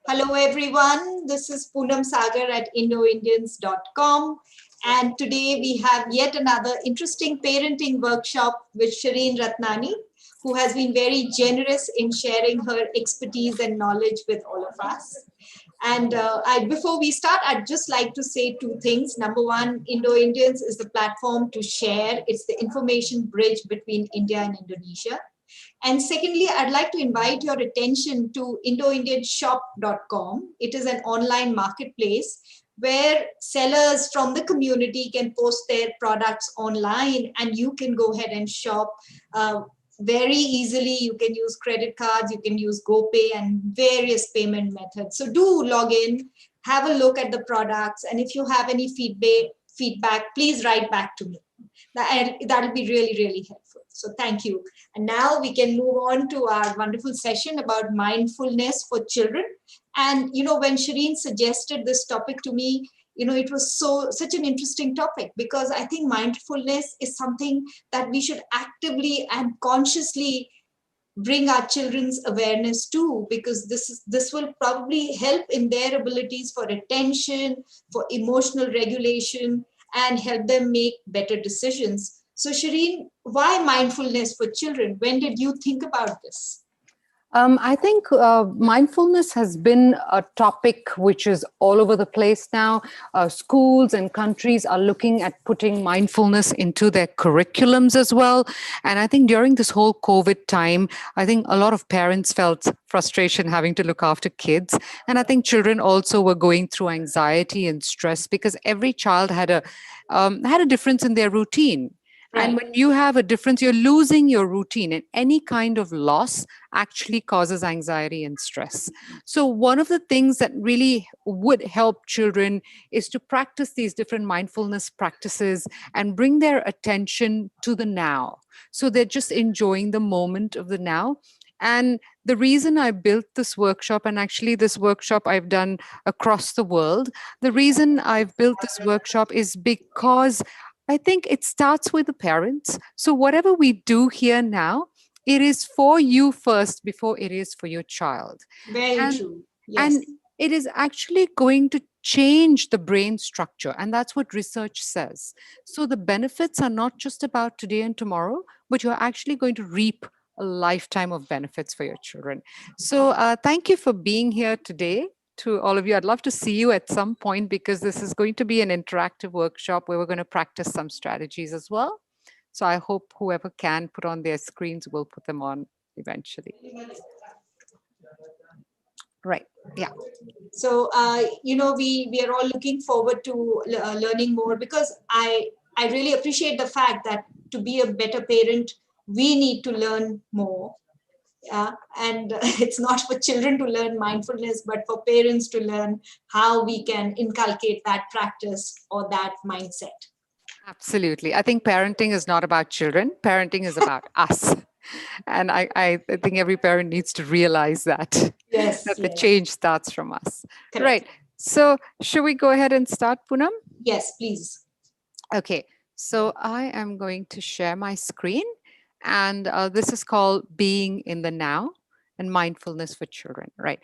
Hello, everyone. This is Poonam Sagar at Indoindians.com. And today we have yet another interesting parenting workshop with Shareen Ratnani, who has been very generous in sharing her expertise and knowledge with all of us. And before we start, I'd just like to say two things. Number one, Indo-Indians is the platform to share. It's the information bridge between India and Indonesia. And secondly, I'd like to invite your attention to Indoindianshop.com. It is an online marketplace where sellers from the community can post their products online and you can go ahead and shop very easily. You can use credit cards, you can use GoPay and various payment methods. So do log in, have a look at the products, and if you have any feedback, please write back to me. That'll be really, really helpful. So thank you. And now we can move on to our wonderful session about mindfulness for children. And, you know, when Shareen suggested this topic to me, you know, it was such an interesting topic because I think mindfulness is something that we should actively and consciously bring our children's awareness to, because this will probably help in their abilities for attention, for emotional regulation, and help them make better decisions. So Shareen, why mindfulness for children? When did you think about this? I think mindfulness has been a topic which is all over the place now. Schools and countries are looking at putting mindfulness into their curriculums as well. And I think during this whole COVID time, I think a lot of parents felt frustration having to look after kids. And I think children also were going through anxiety and stress because every child had a difference in their routine. Right. And when you have a difference, you're losing your routine, and any kind of loss actually causes anxiety and stress. So one of the things that really would help children is to practice these different mindfulness practices and bring their attention to the now. So they're just enjoying the moment of the now. And the reason I built this workshop, and actually this workshop I've done across the world, the reason I've built this workshop is because I think it starts with the parents. So whatever we do here now, it is for you first before it is for your child. Very true. Yes. And it is actually going to change the brain structure. And that's what research says. So the benefits are not just about today and tomorrow, but you're actually going to reap a lifetime of benefits for your children. So thank you for being here today. To all of you, I'd love to see you at some point because this is going to be an interactive workshop where we're going to practice some strategies as well. So I hope whoever can put on their screens will put them on eventually. Right. Yeah. So, you know, we are all looking forward to learning more, because I really appreciate the fact that to be a better parent, we need to learn more. And it's not for children to learn mindfulness, but for parents to learn how we can inculcate that practice or that mindset. Absolutely. I think parenting is not about children. Parenting is about us. And I think every parent needs to realize that, yes, that yes. the change starts from us. Correct. Right. So should we go ahead and start, Poonam? Yes, please. Okay. So I am going to share my screen. And this is called Being in the Now and Mindfulness for Children, right?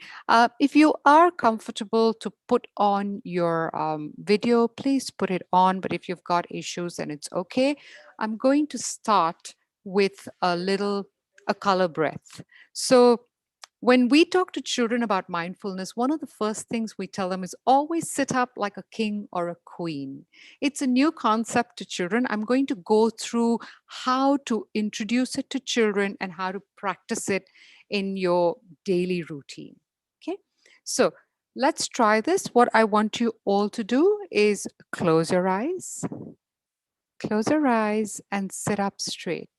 If you are comfortable to put on your video, please put it on. But if you've got issues, then it's okay. I'm going to start with a color breath. So when we talk to children about mindfulness, one of the first things we tell them is always sit up like a king or a queen. It's a new concept to children. I'm going to go through how to introduce it to children and how to practice it in your daily routine. Okay, so let's try this. What I want you all to do is close your eyes and sit up straight.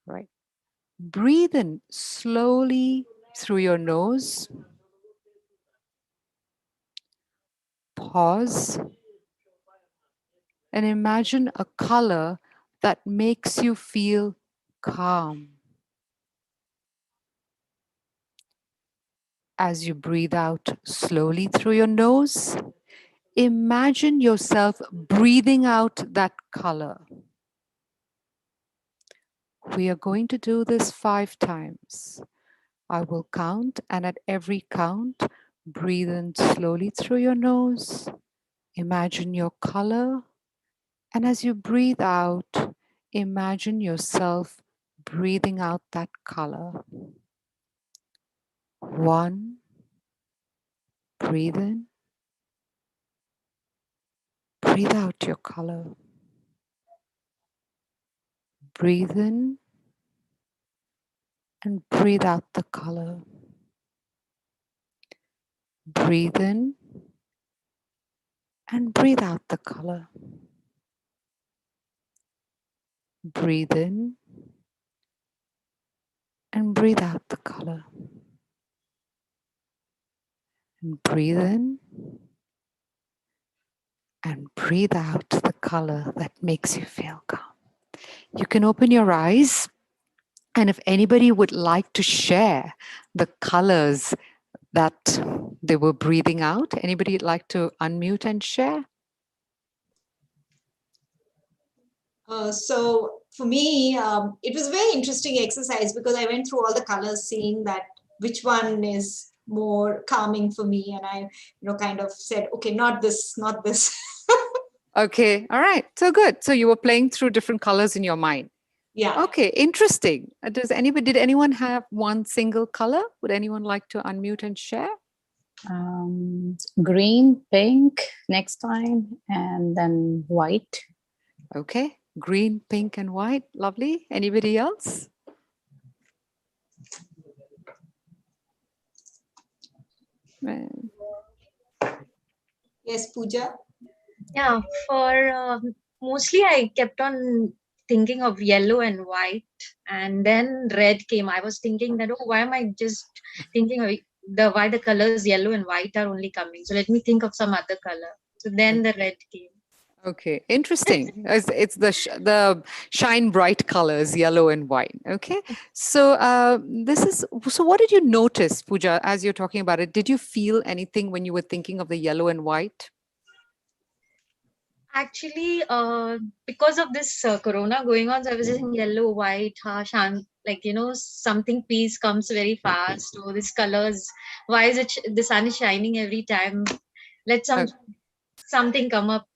Right. Breathe in slowly through your nose. Pause and imagine a color that makes you feel calm. As you breathe out slowly through your nose, imagine yourself breathing out that color. We are going to do this 5 times. I will count, and at every count, breathe in slowly through your nose. Imagine your color, and as you breathe out, imagine yourself breathing out that color. 1, breathe in, breathe out your color. Breathe in and breathe out the color. Breathe in and breathe out the color. Breathe in and breathe out the color. And breathe in and breathe out the color that makes you feel calm. You can open your eyes, and if anybody would like to share the colors that they were breathing out, anybody like to unmute and share? So for me, it was a very interesting exercise because I went through all the colors, seeing that which one is more calming for me, and I, kind of said, okay, not this, not this. Okay, all right, so good. So you were playing through different colors in your mind. Yeah. Okay, interesting. Did anyone have one single color? Would anyone like to unmute and share? Green, pink next time, and then white. Okay, green, pink, and white. Lovely. Anybody else? Yes, Pooja. Yeah, for mostly I kept on thinking of yellow and white, and then red came. I was thinking that, oh, why am I just thinking of why the colors yellow and white are only coming? So let me think of some other color. So then the red came. Okay, interesting. It's the shine bright colors, yellow and white. Okay, so so. What did you notice, Pooja, as you're talking about it? Did you feel anything when you were thinking of the yellow and white? Actually, because of this corona going on, so I was just in yellow, white, like, something peace comes very fast. Oh, these colors, why is it the sun is shining every time? Let something come up,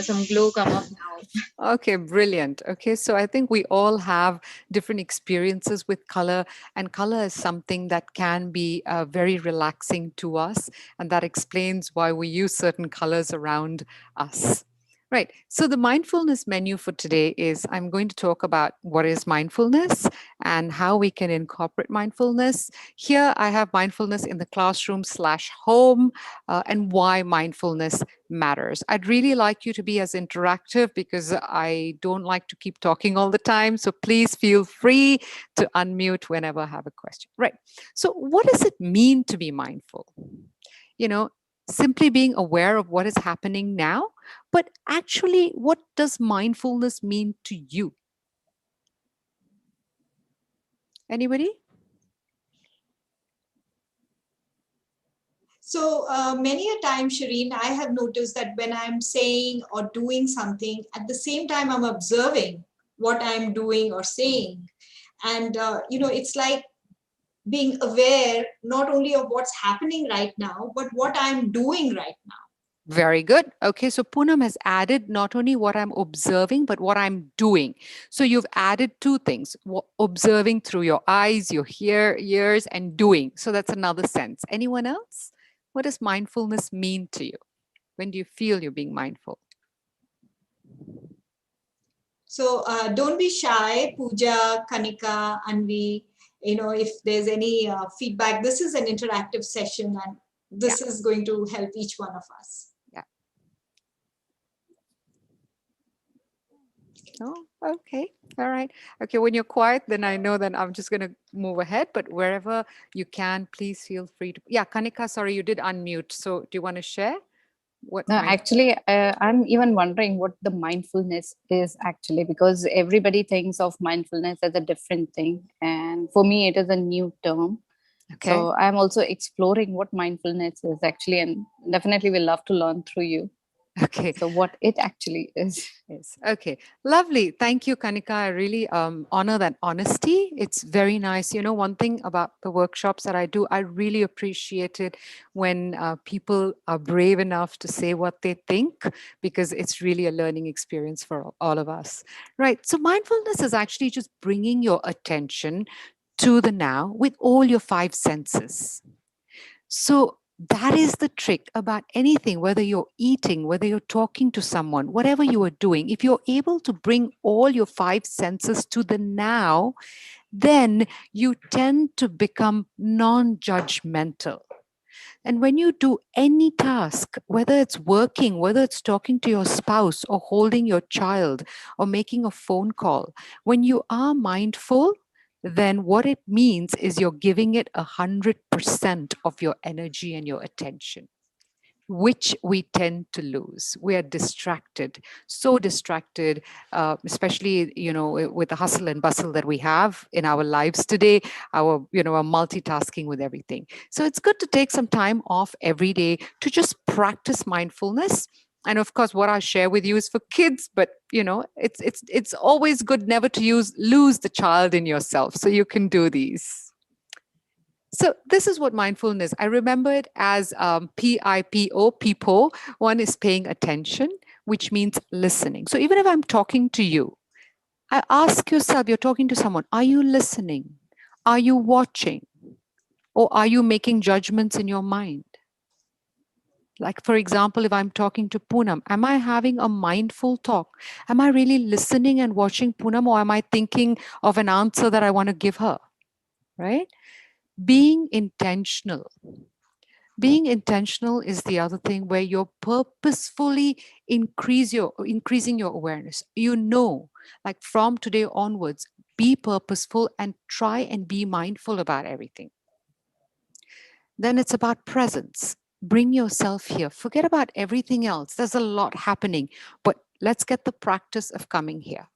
some glow come up now. Okay, brilliant. Okay, so I think we all have different experiences with color, and color is something that can be very relaxing to us, and that explains why we use certain colors around us. Right. So the mindfulness menu for today is I'm going to talk about what is mindfulness and how we can incorporate mindfulness. Here I have mindfulness in the classroom / home and why mindfulness matters. I'd really like you to be as interactive because I don't like to keep talking all the time. So please feel free to unmute whenever I have a question. Right. So what does it mean to be mindful? Simply being aware of what is happening now, but actually, what does mindfulness mean to you? Anybody? So many a time, Shareen, I have noticed that when I'm saying or doing something, at the same time, I'm observing what I'm doing or saying. And, it's like being aware not only of what's happening right now, but what I'm doing right now. Very good. Okay, so Poonam has added not only what I'm observing, but what I'm doing. So you've added two things, observing through your eyes, your ears, and doing. So that's another sense. Anyone else? What does mindfulness mean to you? When do you feel you're being mindful? So don't be shy, Pooja, Kanika, Anvi. If there's any feedback, this is an interactive session and this is going to help each one of us. Yeah. Oh, okay. All right. Okay, when you're quiet, then I know that I'm just going to move ahead. But wherever you can, please feel free to. Yeah, Kanika, sorry, you did unmute. So do you want to share? No, actually, I'm even wondering what the mindfulness is actually, because everybody thinks of mindfulness as a different thing. And for me, it is a new term. Okay. So I'm also exploring what mindfulness is actually, and definitely will love to learn through you. Okay. So what it actually is. Yes. Okay. Lovely. Thank you, Kanika. I really honor that honesty. It's very nice. One thing about the workshops that I do, I really appreciate it when people are brave enough to say what they think, because it's really a learning experience for all of us. Right. So mindfulness is actually just bringing your attention to the now with all your five senses. So that is the trick about anything, whether you're eating, whether you're talking to someone, whatever you are doing. If you're able to bring all your five senses to the now, then you tend to become non judgmental. And when you do any task, whether it's working, whether it's talking to your spouse or holding your child or making a phone call, when you are mindful, then what it means is you're giving it 100% of your energy and your attention, which we tend to lose. We are distracted, so distracted, especially with the hustle and bustle that we have in our lives today. Our our multitasking with everything. So it's good to take some time off every day to just practice mindfulness. And of course, what I share with you is for kids, but it's always good never to lose the child in yourself. So you can do these. So this is what mindfulness. I remember it as PIPO, people. One is paying attention, which means listening. So even if I'm talking to you, I ask yourself, you're talking to someone, are you listening? Are you watching? Or are you making judgments in your mind? Like, for example, if I'm talking to Poonam, am I having a mindful talk? Am I really listening and watching Poonam, or am I thinking of an answer that I want to give her? Right? Being intentional. Being intentional is the other thing, where you're purposefully increasing your awareness. Like from today onwards, be purposeful and try and be mindful about everything. Then it's about presence. Bring yourself here. Forget about everything else. There's a lot happening, but let's get the practice of coming here.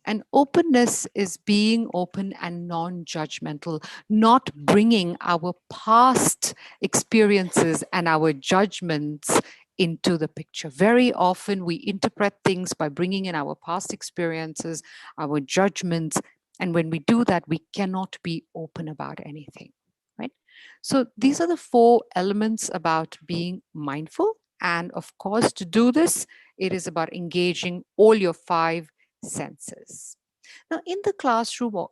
And openness is being open and non-judgmental, not bringing our past experiences and our judgments into the picture. Very often we interpret things by bringing in our past experiences, our judgments, and when we do that, we cannot be open about anything, right? So these are the four elements about being mindful. And of course, to do this, it is about engaging all your five senses. Now, in the classroom or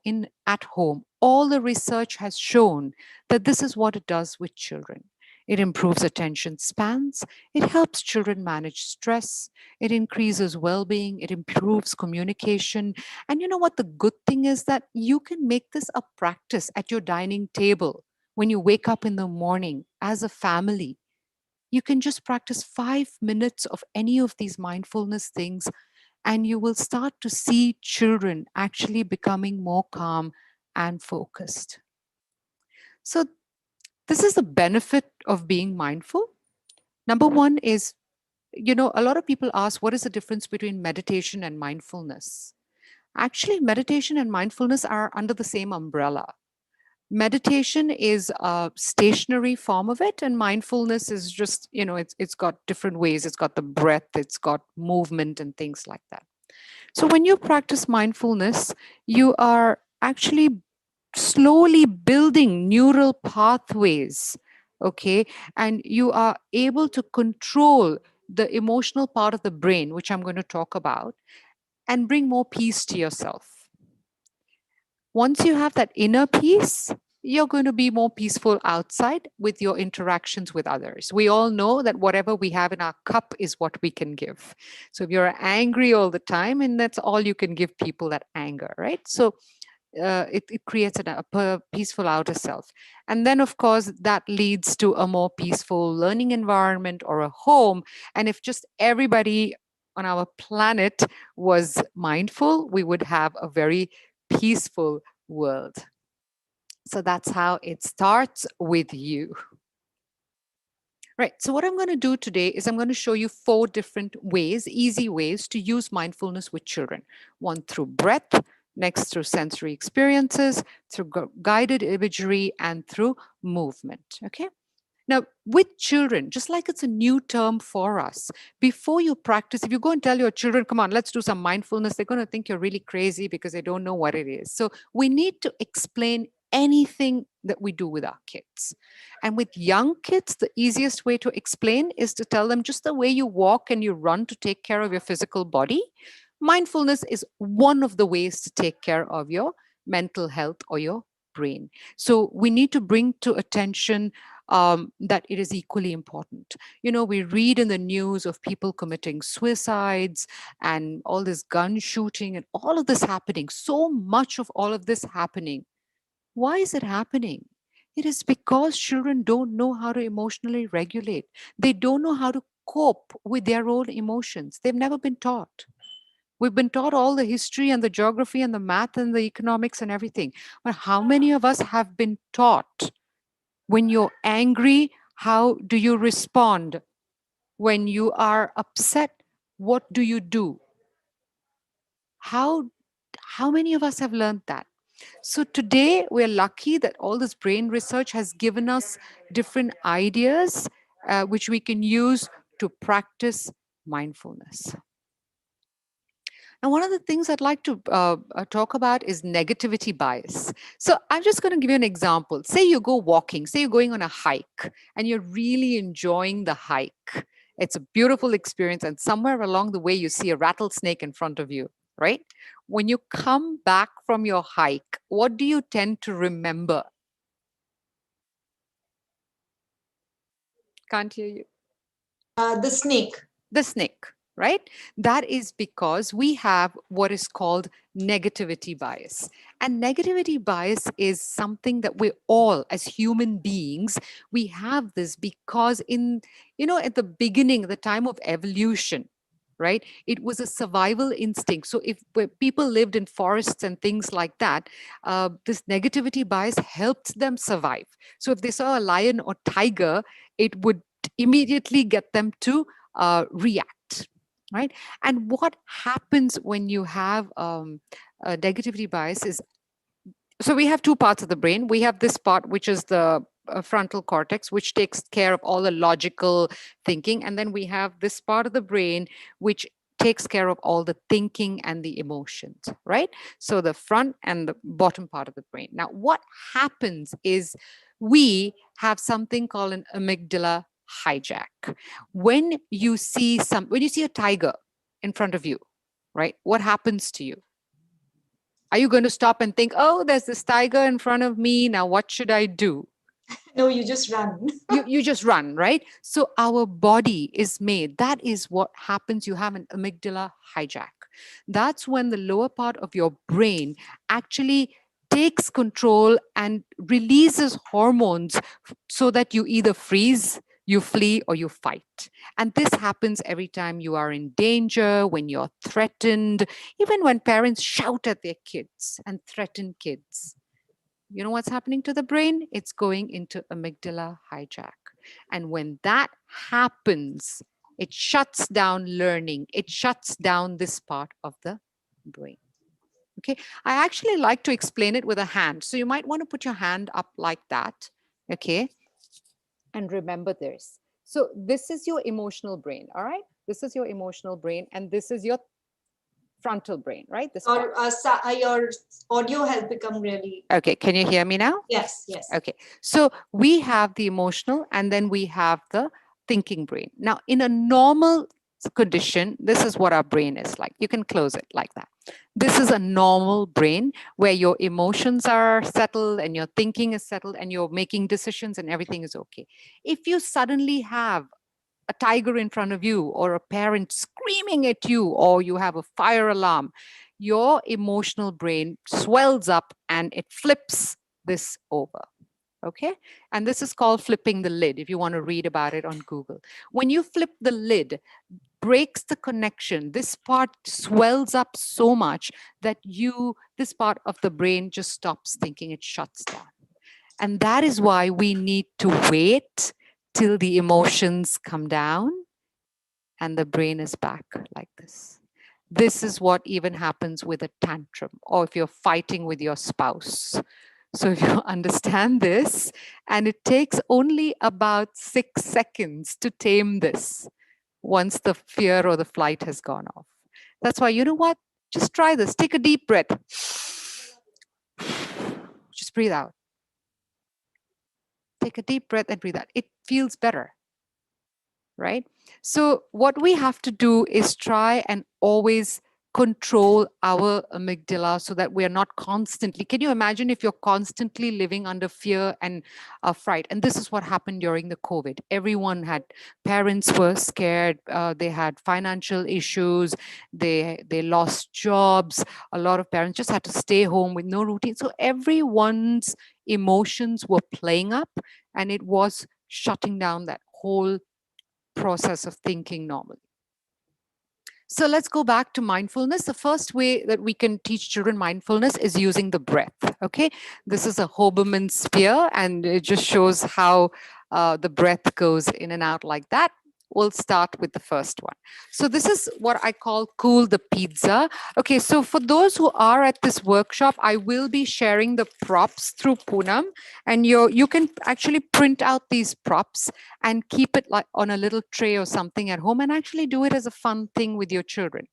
at home, all the research has shown that this is what it does with children. It improves attention spans. It helps children manage stress. It increases well-being. It improves communication. And you know what? The good thing is that you can make this a practice at your dining table when you wake up in the morning as a family. You can just practice 5 minutes of any of these mindfulness things, and you will start to see children actually becoming more calm and focused. So this is the benefit of being mindful. Number one is, a lot of people ask, what is the difference between meditation and mindfulness? Actually, meditation and mindfulness are under the same umbrella. Meditation is a stationary form of it, and mindfulness is just, it's got different ways. It's got the breath, it's got movement and things like that. So when you practice mindfulness, you are actually slowly building neural pathways, okay? And you are able to control the emotional part of the brain, which I'm going to talk about, and bring more peace to yourself. Once you have that inner peace, you're going to be more peaceful outside with your interactions with others. We all know that whatever we have in our cup is what we can give. So if you're angry all the time, and that's all you can give people, that anger, right? So it creates a peaceful outer self. And then, of course, that leads to a more peaceful learning environment or a home. And if just everybody on our planet was mindful, we would have a very peaceful world. So that's how it starts with you. Right. So what I'm going to do today is I'm going to show you 4 different ways, easy ways to use mindfulness with children. One through breath, next through sensory experiences, through guided imagery, and through movement. Okay. Now, with children, just like it's a new term for us, before you practice, if you go and tell your children, come on, let's do some mindfulness, they're going to think you're really crazy because they don't know what it is. So we need to explain anything that we do with our kids. And with young kids, the easiest way to explain is to tell them just the way you walk and you run to take care of your physical body. Mindfulness is one of the ways to take care of your mental health or your brain. So we need to bring to attention that it is equally important. You know, we read in the news of people committing suicides and all this gun shooting and all of this happening, so much of all of this happening. Why is it happening? It is because children don't know how to emotionally regulate. They don't know how to cope with their own emotions. They've never been taught. We've been taught all the history and the geography and the math and the economics and everything. But how many of us have been taught when you're angry, how do you respond? When you are upset, what do you do? How many of us have learned that? So today we're lucky that all this brain research has given us different ideas which we can use to practice mindfulness. And one of the things I'd like to talk about is negativity bias. So I'm just going to give you an example. Say you go walking, say you're going on a hike and you're really enjoying the hike. It's a beautiful experience, and somewhere along the way you see a rattlesnake in front of you, right? When you come back from your hike, what do you tend to remember? Can't hear you. The snake. The snake, right? That is because we have what is called negativity bias. And negativity bias is something that we all, as human beings, we have this because at the beginning, the time of evolution, right? It was a survival instinct. So if people lived in forests and things like that, this negativity bias helped them survive. So if they saw a lion or tiger, it would immediately get them to react, right? And what happens when you have a negativity bias is, so we have two parts of the brain. We have this part, which is the frontal cortex, which takes care of all the logical thinking. And then we have this part of the brain, which takes care of all the thinking and the emotions, right? So the front and the bottom part of the brain. Now, what happens is we have something called an amygdala hijack. When you see a tiger in front of you, right? What happens to you? Are you going to stop and think, oh, there's this tiger in front of me. Now, what should I do? No, you just run. you just run, right? So our body is made. That is what happens. You have an amygdala hijack. That's when the lower part of your brain actually takes control and releases hormones so that you either freeze, you flee, or you fight. And this happens every time you are in danger, when you're threatened, even when parents shout at their kids and threaten kids. You know what's happening to the brain? It's going into amygdala hijack. And when that happens, it shuts down learning. It shuts down this part of the brain. Okay, I actually like to explain it with a hand. So you might want to put your hand up like that. Okay, and remember this. So this is your emotional brain. All right, this is your emotional brain, and this is your frontal brain, right? This Or your audio has become really. Okay, can you hear me now? Yes, yes. Okay, so we have the emotional and then we have the thinking brain. Now, in a normal condition, this is what our brain is like. You can close it like that. This is a normal brain where your emotions are settled and your thinking is settled and you're making decisions and everything is okay. If you suddenly have a tiger in front of you or a parent screaming at you or you have a fire alarm, your emotional brain swells up and it flips this over. Okay, and this is called flipping the lid if you want to read about it on Google. When you flip the lid, breaks the connection, this part swells up so much that this part of the brain just stops thinking, it shuts down. And that is why we need to wait till the emotions come down and the brain is back like this. This is what even happens with a tantrum or if you're fighting with your spouse. So if you understand this, and it takes only about 6 seconds to tame this once the fear or the flight has gone off. That's why, you know what? Just try this. Take a deep breath. Just breathe out. Take a deep breath and breathe out. It feels better, right? So what we have to do is try and always control our amygdala so that we are not constantly, can you imagine if you're constantly living under fear and fright? And this is what happened during the COVID. Everyone had, parents were scared, they had financial issues, they lost jobs. A lot of parents just had to stay home with no routine. So everyone's emotions were playing up, and it was shutting down that whole process of thinking normally. So let's go back to mindfulness. The first way that we can teach children mindfulness is using the breath. Okay, this is a Hoberman sphere, and it just shows how the breath goes in and out like that. We'll start with the first one. So this is what I call cool the pizza. Okay, so for those who are at this workshop, I will be sharing the props through Poonam, and you can actually print out these props and keep it like on a little tray or something at home, and actually do it as a fun thing with your children.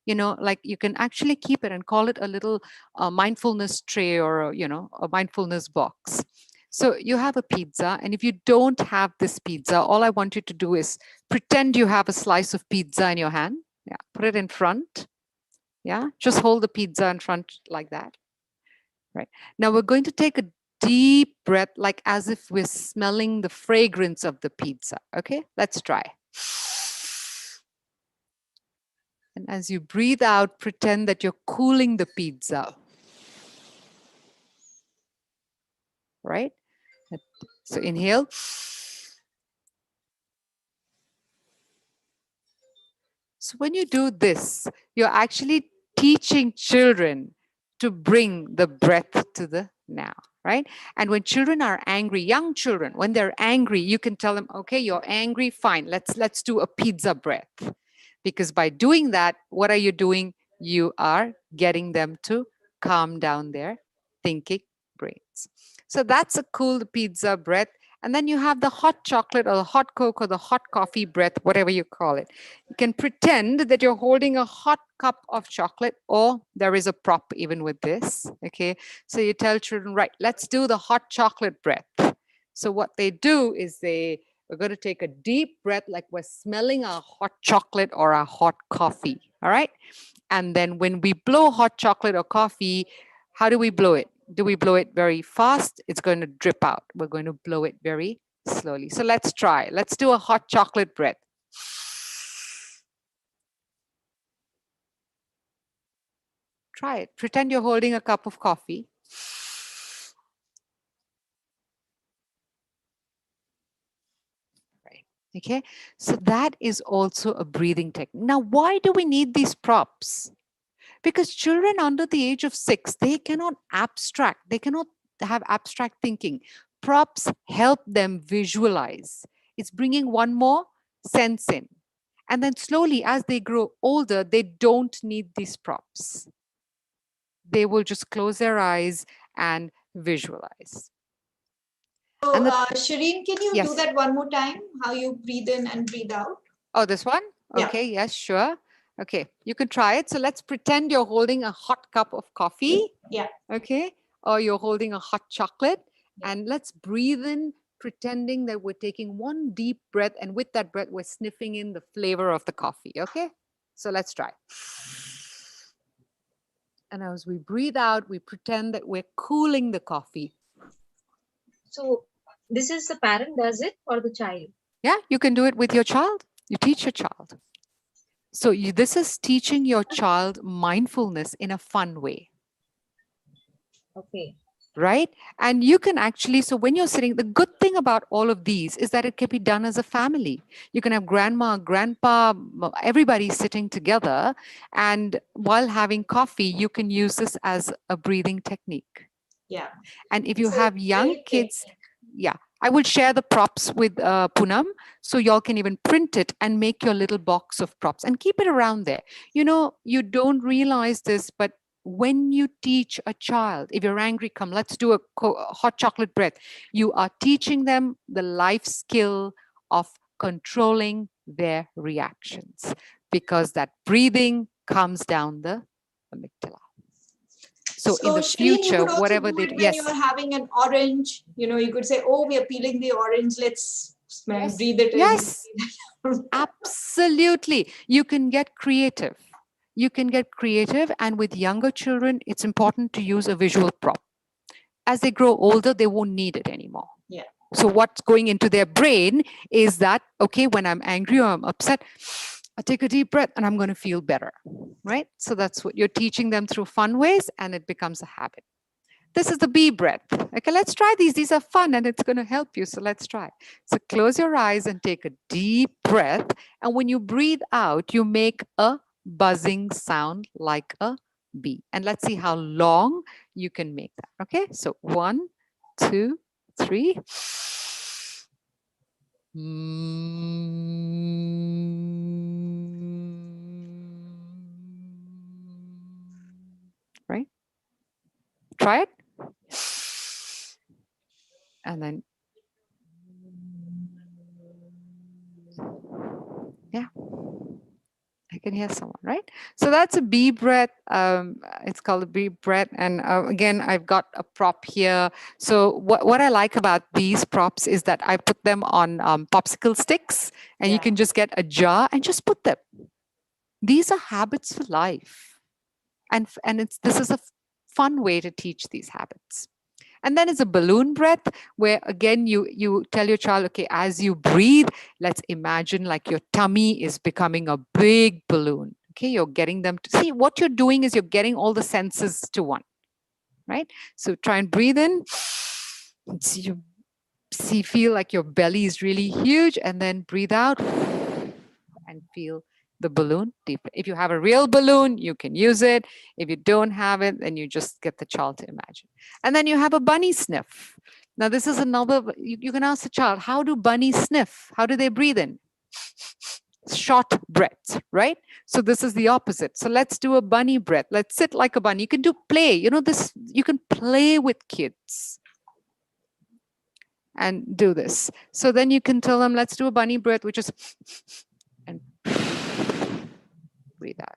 You know, like you can actually keep it and call it a little mindfulness tray, or a mindfulness box. So you have a pizza, and if you don't have this pizza, all I want you to do is pretend you have a slice of pizza in your hand. Yeah, put it in front. Yeah, just hold the pizza in front like that. Right. Now we're going to take a deep breath, like as if we're smelling the fragrance of the pizza. Okay, let's try. And as you breathe out, pretend that you're cooling the pizza. Right? So inhale. So when you do this, you're actually teaching children to bring the breath to the now, right? And when children are angry, young children, when they're angry, you can tell them, okay, you're angry, fine, let's do a pizza breath. Because by doing that, what are you doing? You are getting them to calm down their thinking brains. So that's a cool pizza breath. And then you have the hot chocolate or the hot Coke or the hot coffee breath, whatever you call it. You can pretend that you're holding a hot cup of chocolate, or there is a prop even with this. Okay. So you tell children, right, let's do the hot chocolate breath. So what they do is we're going to take a deep breath like we're smelling our hot chocolate or our hot coffee. All right. And then when we blow hot chocolate or coffee, how do we blow it? Do we blow it very fast? It's going to drip out. We're going to blow it very slowly. So let's try. Let's do a hot chocolate breath. Try it. Pretend you're holding a cup of coffee. Right. Okay. So that is also a breathing technique. Now, why do we need these props? Because children under the age of 6, they cannot abstract. They cannot have abstract thinking. Props help them visualize. It's bringing one more sense in. And then slowly, as they grow older, they don't need these props. They will just close their eyes and visualize. So, Shareen, can you do that one more time? How you breathe in and breathe out? Oh, this one? Okay, yes, sure. Okay, you can try it. So let's pretend you're holding a hot cup of coffee. Yeah. Okay, or you're holding a hot chocolate. And let's breathe in, pretending that we're taking one deep breath. And with that breath, we're sniffing in the flavor of the coffee. Okay, so let's try. And as we breathe out, we pretend that we're cooling the coffee. So this is the parent does it or the child? Yeah, you can do it with your child. You teach your child. So this is teaching your child mindfulness in a fun way. Okay. Right? And you can actually, so when you're sitting, the good thing about all of these is that it can be done as a family. You can have grandma, grandpa, everybody sitting together. And while having coffee, you can use this as a breathing technique. Yeah. And if you have young kids, I will share the props with Poonam, so y'all can even print it and make your little box of props and keep it around there. You know, you don't realize this, but when you teach a child, if you're angry, come, let's do a hot chocolate breath. You are teaching them the life skill of controlling their reactions, because that breathing comes down the amygdala. So in the Shareen, you future, could also whatever do they it do, when you're having an orange, you could say, oh, we are peeling the orange, let's smell, breathe it in. Yes, absolutely. You can get creative. You can get creative, and with younger children, it's important to use a visual prop. As they grow older, they won't need it anymore. Yeah. So what's going into their brain is that, okay, when I'm angry or I'm upset, I take a deep breath and I'm going to feel better, right? So that's what you're teaching them through fun ways, and it becomes a habit. This is the bee breath. Okay, let's try these. These are fun and it's going to help you. So let's try. So close your eyes and take a deep breath. And when you breathe out, you make a buzzing sound like a bee. And let's see how long you can make that. Okay, so 1, 2, 3. Right? Try it. And then, yeah, I can hear someone, right? So that's a bee breath. It's called a bee breath. And again, I've got a prop here. So what I like about these props is that I put them on popsicle sticks, and you can just get a jar and just put them. These are habits for life. And this is a fun way to teach these habits. And then it's a balloon breath, where again, you tell your child, okay, as you breathe, let's imagine like your tummy is becoming a big balloon. Okay, you're getting them to see what you're doing is you're getting all the senses to one, right? So try and breathe in. You feel like your belly is really huge, and then breathe out and feel the balloon deep. If you have a real balloon, you can use it. If you don't have it, then you just get the child to imagine. And then you have a bunny sniff. Now this is another, you can ask the child, how do bunnies sniff? How do they breathe in? Short breaths, right? So this is the opposite. So let's do a bunny breath. Let's sit like a bunny. You can do play. You can play with kids and do this. So then you can tell them, let's do a bunny breath, which is and breathe out,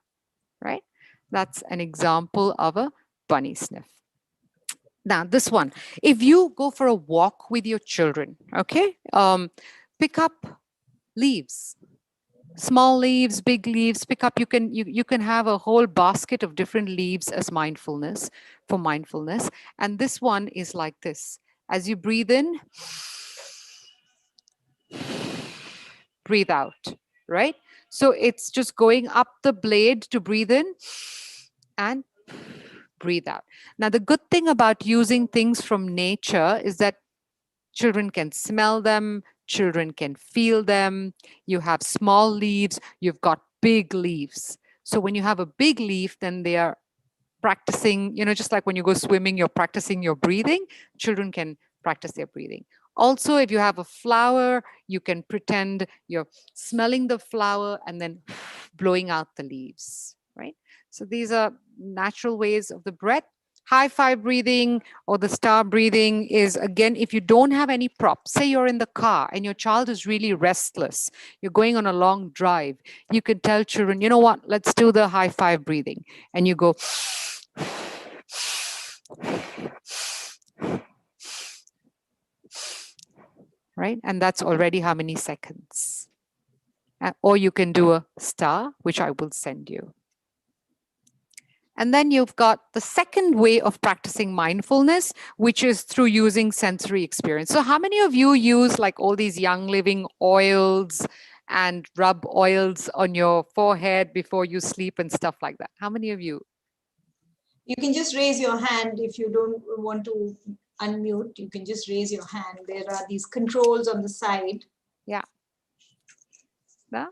right? That's an example of a bunny sniff. Now this one, if you go for a walk with your children, okay, pick up leaves, small leaves, big leaves, pick up, you can have a whole basket of different leaves as mindfulness, for mindfulness. And this one is like this. As you breathe in, breathe out, right? So it's just going up the blade to breathe in and breathe out. Now, the good thing about using things from nature is that children can smell them, children can feel them. You have small leaves, you've got big leaves. So when you have a big leaf, then they are practicing, just like when you go swimming, you're practicing your breathing. Children can practice their breathing. Also, if you have a flower, you can pretend you're smelling the flower and then blowing out the leaves, right? So these are natural ways of the breath. High five breathing or the star breathing is, again, if you don't have any props, say you're in the car and your child is really restless, you're going on a long drive, you can tell children, you know what, let's do the high five breathing. And you go, right? And that's already how many seconds? Or you can do a star, which I will send you. And then you've got the second way of practicing mindfulness, which is through using sensory experience. So how many of you use like all these Young Living oils and rub oils on your forehead before you sleep and stuff like that? How many of you? You can just raise your hand if you don't want to unmute. You can just raise your hand. There are these controls on the side. Yeah. Yeah?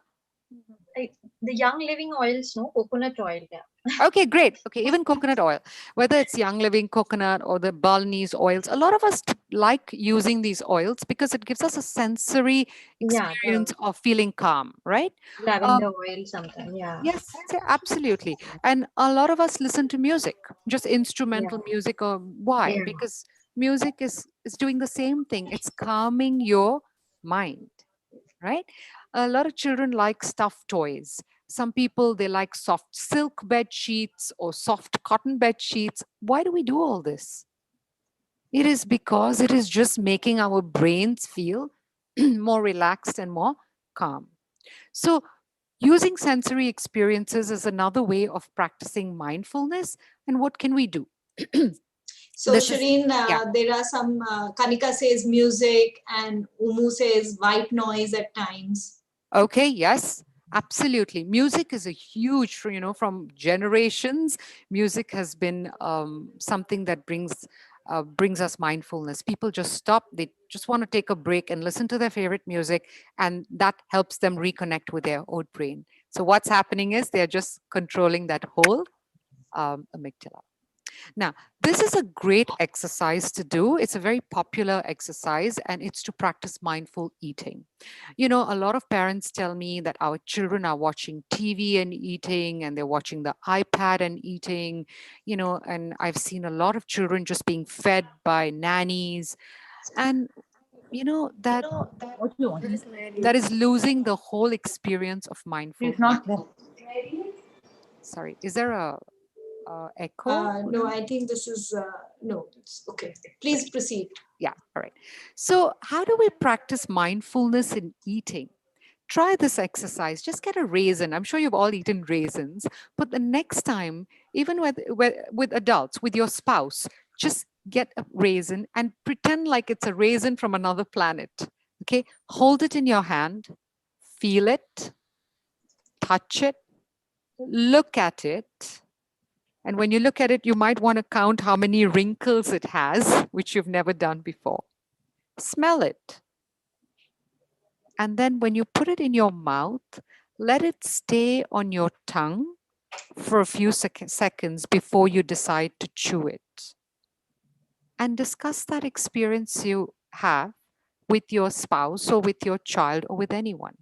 The Young Living oils, no, coconut oil. Yeah. Okay, great. Okay, even coconut oil, whether it's Young Living coconut or the Balinese oils, a lot of us like using these oils because it gives us a sensory Yeah, experience the of feeling calm, right? Um, lavender oil sometime. Yeah. yes, absolutely. And a lot of us listen to music, just Yeah. instrumental music. Or why? Yeah. Because music is doing the same thing. It's calming your mind, right? A lot of children like stuffed toys. Some people, they like soft silk bed sheets or soft cotton bed sheets. Why do we do all this? It is because it is just making our brains feel more relaxed and more calm. So, using sensory experiences is another way of practicing mindfulness. And what can we do? So This is, Shareen, yeah. there are some, Kanika says music and Umu says white noise at times. Okay, yes, absolutely. Music is a huge, from generations, music has been something that brings us mindfulness. People just stop, they just want to take a break and listen to their favorite music, and that helps them reconnect with their own brain. So what's happening is they're just controlling that whole amygdala. Now, this is a great exercise to do. It's a very popular exercise, and it's to practice mindful eating. A lot of parents tell me that our children are watching TV and eating, and they're watching the iPad and eating, and I've seen a lot of children just being fed by nannies. And, that What do you want? that is losing the whole experience of mindful He's not there. eating. Sorry, is there a echo? No, I think this is, no, it's okay. Please proceed. Yeah, all right. So, how do we practice mindfulness in eating? Try this exercise. Just get a raisin. I'm sure you've all eaten raisins, but the next time, even with adults, with your spouse, just get a raisin and pretend like it's a raisin from another planet. Okay, hold it in your hand, feel it, touch it, look at it. And when you look at it, you might want to count how many wrinkles it has, which you've never done before. Smell it. And then when you put it in your mouth, let it stay on your tongue for a few seconds before you decide to chew it. And discuss that experience you have with your spouse or with your child or with anyone.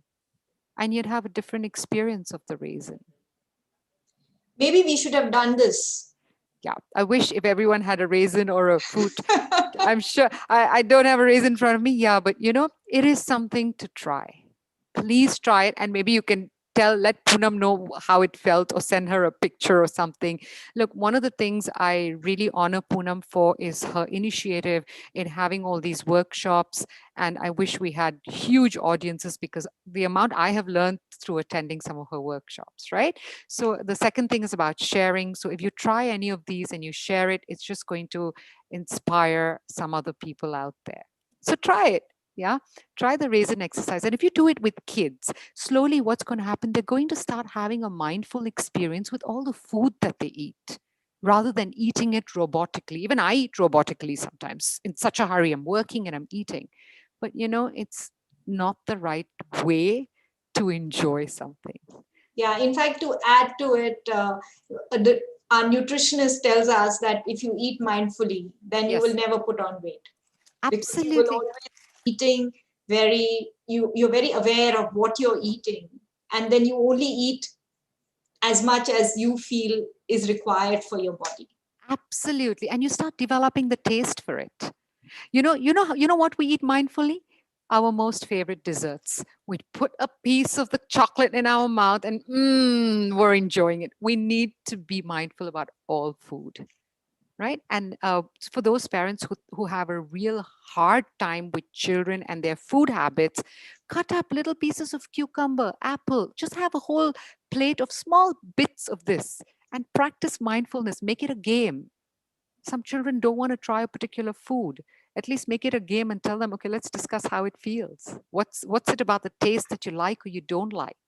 And you'd have a different experience of the raisin. Maybe we should have done this. Yeah, I wish if everyone had a raisin or a fruit. I'm sure I don't have a raisin in front of me. Yeah, but it is something to try. Please try it, and maybe you can let Poonam know how it felt, or send her a picture or something. Look, one of the things I really honor Poonam for is her initiative in having all these workshops. And I wish we had huge audiences, because the amount I have learned through attending some of her workshops, right? So the second thing is about sharing. So if you try any of these and you share it, it's just going to inspire some other people out there. So try it. Yeah, try the raisin exercise. And if you do it with kids, slowly what's going to happen, they're going to start having a mindful experience with all the food that they eat, rather than eating it robotically. Even I eat robotically sometimes, in such a hurry. I'm working and I'm eating. But it's not the right way to enjoy something. Yeah, in fact, to add to it, our nutritionist tells us that if you eat mindfully, then you Yes. will never put on weight. Because you will Absolutely. always be eating you're very aware of what you're eating, and then you only eat as much as you feel is required for your body. Absolutely. And you start developing the taste for it. You know what we eat mindfully? Our most favorite desserts. We put a piece of the chocolate in our mouth and we're enjoying it. We need to be mindful about all food, right? And for those parents who have a real hard time with children and their food habits, cut up little pieces of cucumber, apple, just have a whole plate of small bits of this and practice mindfulness. Make it a game. Some children don't want to try a particular food. At least make it a game and tell them, okay, let's discuss how it feels. What's it about the taste that you like or you don't like,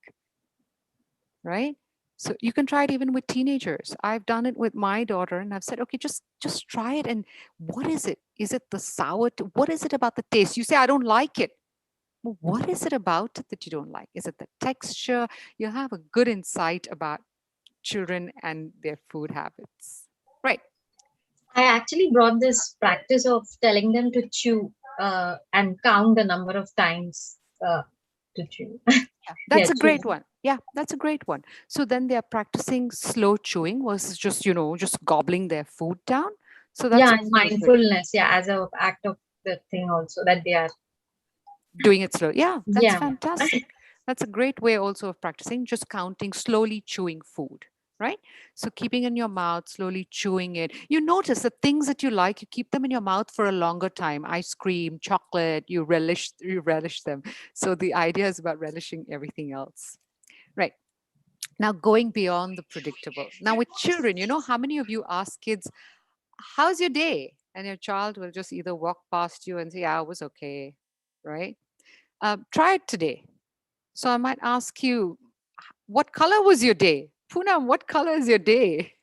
right? So you can try it even with teenagers. I've done it with my daughter, and I've said, okay, just try it. And what is it? Is it the sour? What is it about the taste? You say, I don't like it. Well, what is it about it that you don't like? Is it the texture? You have a good insight about children and their food habits. Right. I actually brought this practice of telling them to chew and count the number of times to chew. Yeah, that's Yeah, a chew. great one. Yeah, that's a great one. So then they are practicing slow chewing versus just, just gobbling their food down. So that's Yeah, and also a great mindfulness. Yeah, as a act of the thing also that they are. doing it slow. Yeah, that's Yeah. fantastic. That's a great way also of practicing, just counting, slowly chewing food, right? So keeping in your mouth, slowly chewing it. You notice the things that you like, you keep them in your mouth for a longer time. Ice cream, chocolate, you relish them. So the idea is about relishing everything else. Right. Now going beyond the predictable. Now with children, how many of you ask kids, how's your day? And your child will just either walk past you and say, yeah, it was okay, right? Try it today. So I might ask you, what color was your day? Poonam, what color is your day?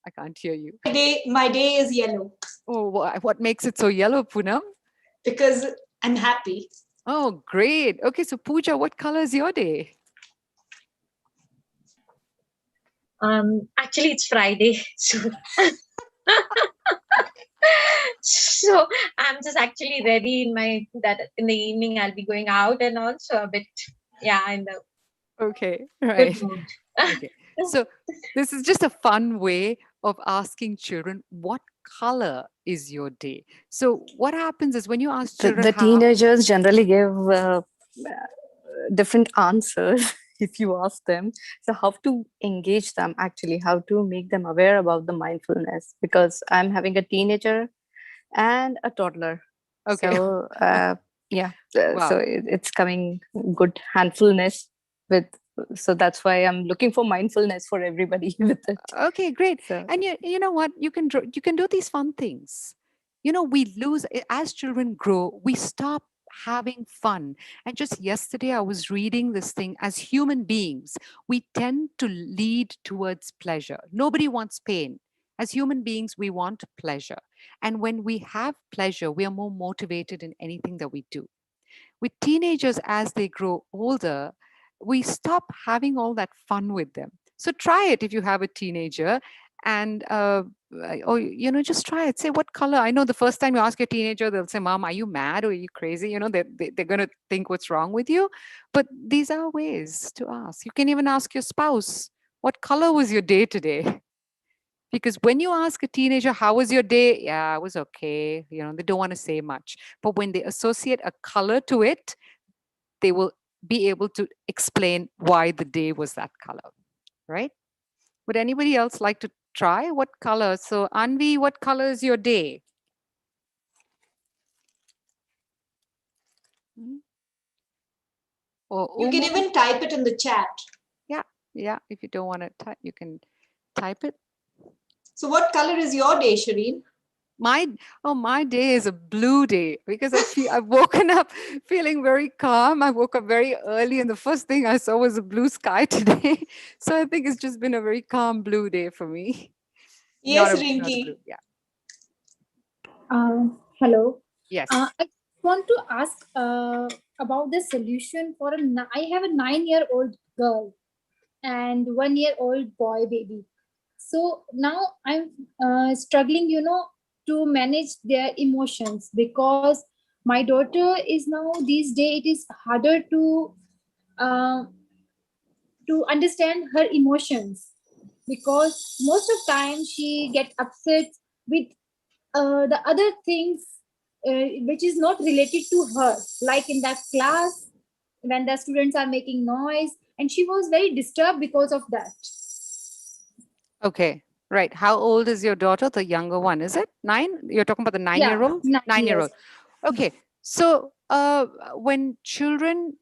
I can't hear you. My day is yellow Oh, what makes it so yellow, Poonam? because I'm happy. Oh, great. Okay, so Pooja, what color is your day? Actually, it's Friday, so I'm just actually ready that in the evening I'll be going out and also a bit, yeah, in the Okay, good right. mood. Okay. So this is just a fun way of asking children, what color is your day? So what happens is when you ask children The how, teenagers generally give different answers if you ask them. So how to engage them, actually, how to make them aware about the mindfulness, because I'm having a teenager and a toddler. okay, So yeah, so wow. it's coming good handfulness with. So that's why I'm looking for mindfulness for everybody with it. Okay, great. So And you know what? You can do these fun things. We lose as children grow, we stop having fun. And just yesterday I was reading this thing, as human beings, we tend to lead towards pleasure. Nobody wants pain. As human beings, we want pleasure. And when we have pleasure, we are more motivated in anything that we do. With teenagers, as they grow older, we stop having all that fun with them. So try it if you have a teenager, and or just try it. Say, what color? I know the first time you ask your teenager, they'll say, Mom, are you mad or are you crazy? They're going to think what's wrong with you. But these are ways to ask. You can even ask your spouse, what color was your day today? Because when you ask a teenager, how was your day? Yeah, it was okay. They don't want to say much. But when they associate a color to it, they will be able to explain why the day was that color, right? Would anybody else like to try? What color? So Anvi, what color is your day? Or You can Umu? even type it in the chat. Yeah. If you don't want to type, you can type it. So what color is your day, Shareen? My day is a blue day because I've woken up feeling very calm. I woke up very early and the first thing I saw was a blue sky today. So I think it's just been a very calm blue day for me. Not Yes, a blue. Rinky. Yeah. Hello. Yes. I want to ask about the solution for I have a 9-year-old girl and 1-year-old boy baby. So now I'm struggling, to manage their emotions because my daughter is now these days it is harder uh, to understand her emotions because most of time she get upset with the other things which is not related to her, like in that class when the students are making noise, and she was very disturbed because of that. Okay. Right. How old is your daughter? The younger one, is it 9? You're talking about the 9-year Yeah, old? 9-year-old. 9 years. Okay. So when children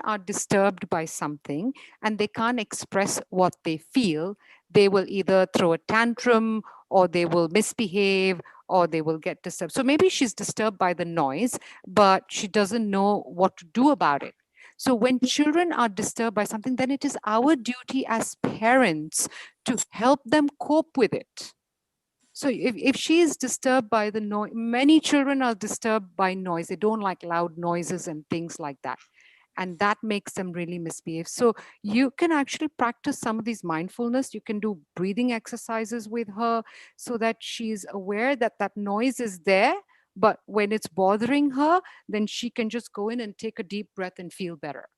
are disturbed by something and they can't express what they feel, they will either throw a tantrum or they will misbehave or they will get disturbed. So maybe she's disturbed by the noise, but she doesn't know what to do about it. So when children are disturbed by something, then it is our duty as parents to help them cope with it. So if she is disturbed by the noise, many children are disturbed by noise. They don't like loud noises and things like that. And that makes them really misbehave. So you can actually practice some of these mindfulness. You can do breathing exercises with her so that she's aware that that noise is there. But when it's bothering her, then she can just go in and take a deep breath and feel better.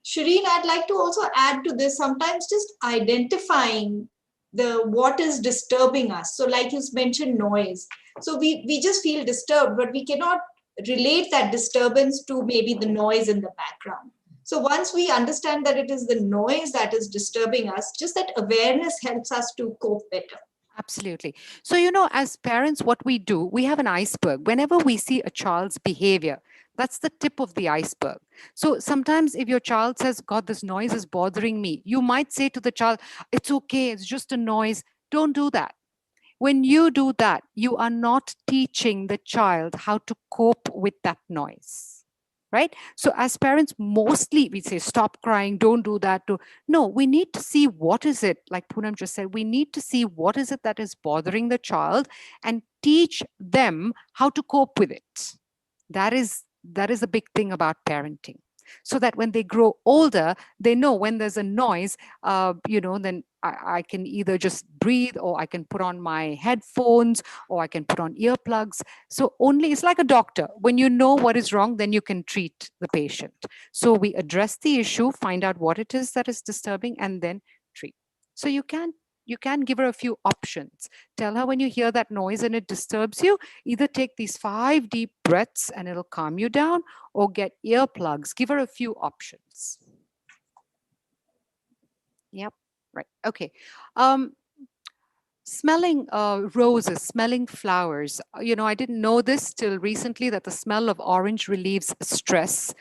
Shareen, I'd like to also add to this, sometimes just identifying what is disturbing us. So like you mentioned, noise. So we just feel disturbed, but we cannot relate that disturbance to maybe the noise in the background. So once we understand that it is the noise that is disturbing us, just that awareness helps us to cope better. Absolutely. So, as parents, what we do, we have an iceberg. Whenever we see a child's behavior, that's the tip of the iceberg. So sometimes if your child says, God, this noise is bothering me, you might say to the child, it's okay, it's just a noise. Don't do that. When you do that, you are not teaching the child how to cope with that noise. Right? So as parents, mostly we say, stop crying, don't do that. No, we need to see what is it, like Poonam just said, we need to see what is it that is bothering the child and teach them how to cope with it. That is a big thing about parenting. So that when they grow older, they know when there's a noise, then I can either just breathe, or I can put on my headphones, or I can put on earplugs. So only, it's like a doctor. When you know what is wrong, then you can treat the patient. So we address the issue, find out what it is that is disturbing, and then treat. So you can give her a few options. Tell her when you hear that noise and it disturbs you, either take these 5 deep breaths and it'll calm you down, or get earplugs. Give her a few options. Yep. Right. Okay. Smelling roses, smelling flowers. I didn't know this till recently, that the smell of orange relieves stress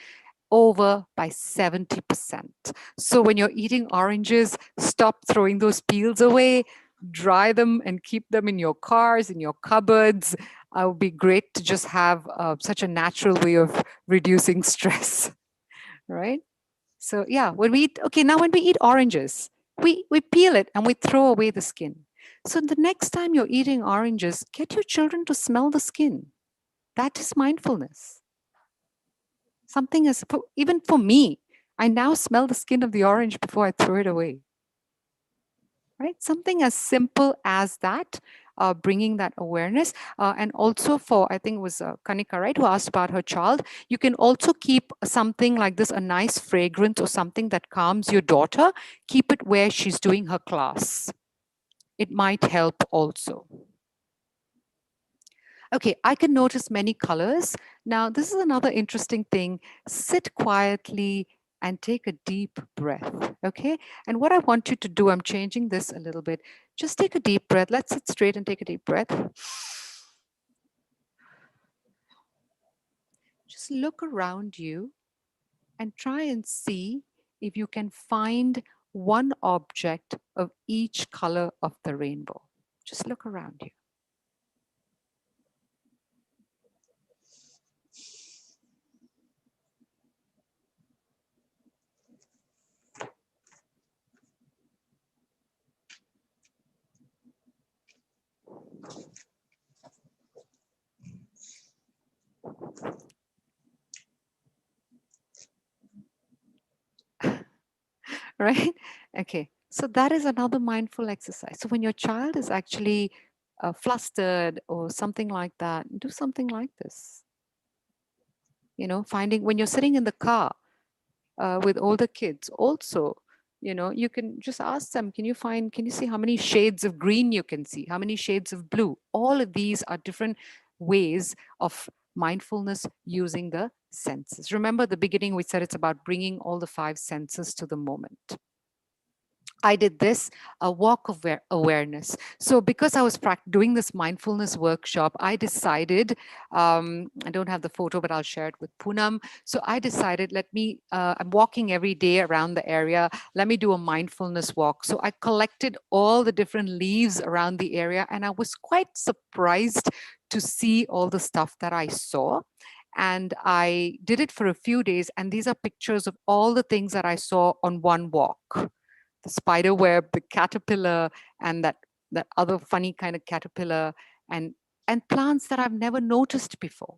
over by 70%. So when you're eating oranges, stop throwing those peels away, dry them and keep them in your cars, in your cupboards. It would be great to just have such a natural way of reducing stress, right? So yeah, when we eat oranges, we peel it and we throw away the skin. So the next time you're eating oranges, get your children to smell the skin. That is mindfulness. Something is, even for me, I now smell the skin of the orange before I throw it away. Right? Something as simple as that, bringing that awareness. And also I think it was Kanika, right, who asked about her child. You can also keep something like this, a nice fragrance or something that calms your daughter. Keep it where she's doing her class. It might help also. Okay, I can notice many colors. Now, this is another interesting thing. Sit quietly and take a deep breath, okay? And what I want you to do, I'm changing this a little bit. Just take a deep breath. Let's sit straight and take a deep breath. Just look around you and try and see if you can find one object of each color of the rainbow. Just look around you. Right? Okay. So that is another mindful exercise. So when your child is actually flustered or something like that, do something like this. Finding when you're sitting in the car with older kids, also, you can just ask them, can you see how many shades of green you can see? How many shades of blue? All of these are different ways of mindfulness using the senses. Remember, at the beginning, we said it's about bringing all the 5 senses to the moment. I did this, a walk of awareness. So because I was doing this mindfulness workshop, I decided, I don't have the photo, but I'll share it with Poonam. So I decided, I'm walking every day around the area. Let me do a mindfulness walk. So I collected all the different leaves around the area, and I was quite surprised to see all the stuff that I saw. And I did it for a few days. And these are pictures of all the things that I saw on one walk. The spider web, the caterpillar, and that that other funny kind of caterpillar, and plants that I've never noticed before.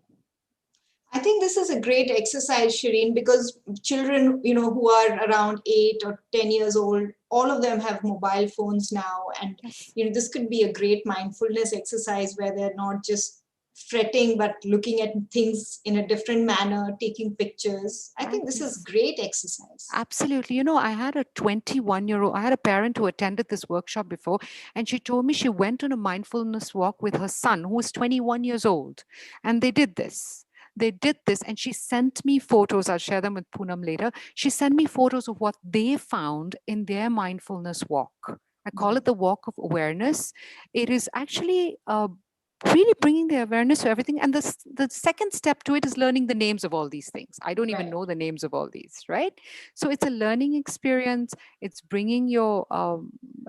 I think this is a great exercise, Shareen, because children, who are around 8 or 10 years old, all of them have mobile phones now. And, this could be a great mindfulness exercise where they're not just fretting, but looking at things in a different manner, taking pictures. I think this is great exercise. Absolutely. I had a 21-year-old, I had a parent who attended this workshop before, and she told me she went on a mindfulness walk with her son, who was 21 years old. And they did this. And she sent me photos. I'll share them with Poonam later. She sent me photos of what they found in their mindfulness walk. I call it the walk of awareness. It is actually really bringing the awareness to everything. And the second step to it is learning the names of all these things. I don't even know the names of all these, right? So it's a learning experience. It's bringing your